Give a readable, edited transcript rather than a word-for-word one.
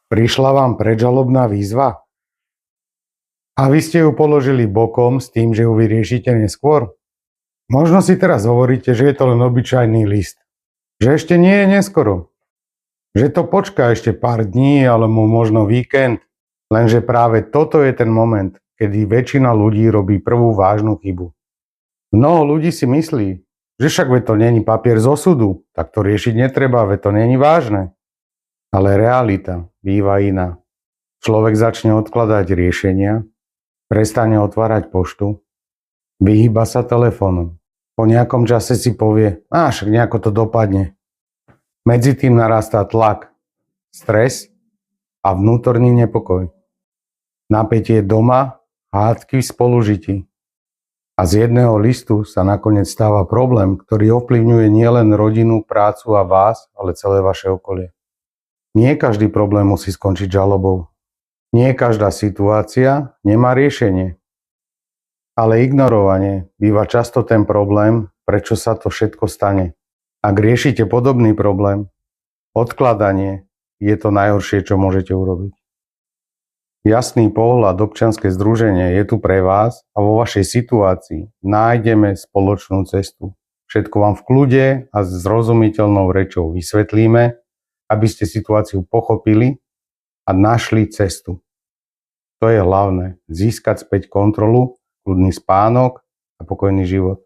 Prišla vám predžalobná výzva? A vy ste ju položili bokom s tým, že ju vyriešite neskôr? Možno si teraz hovoríte, že je to len obyčajný list. Že ešte nie je neskoro. Že to počká ešte pár dní alebo možno víkend. Lenže práve toto je ten moment, kedy väčšina ľudí robí prvú vážnu chybu. Mnoho ľudí si myslí, že však veď to není papier z osudu, tak to riešiť netreba, veď to není vážne. Ale realita býva iná. Človek začne odkladať riešenia, prestane otvárať poštu, vyhýba sa telefónom. Po nejakom čase si povie, však nejako to dopadne. Medzi tým narastá tlak, stres a vnútorný nepokoj. Napätie doma, hádky v spolužití. A z jedného listu sa nakoniec stáva problém, ktorý ovplyvňuje nielen rodinu, prácu a vás, ale celé vaše okolie. Nie každý problém musí skončiť žalobou. Nie každá situácia nemá riešenie. Ale ignorovanie býva často ten problém, prečo sa to všetko stane. Ak riešite podobný problém, odkladanie je to najhoršie, čo môžete urobiť. Jasný pohľad, občianske združenie je tu pre vás a vo vašej situácii nájdeme spoločnú cestu. Všetko vám v kľude a zrozumiteľnou rečou vysvetlíme, aby ste situáciu pochopili a našli cestu. To je hlavné, získať späť kontrolu, kľudný spánok a pokojný život.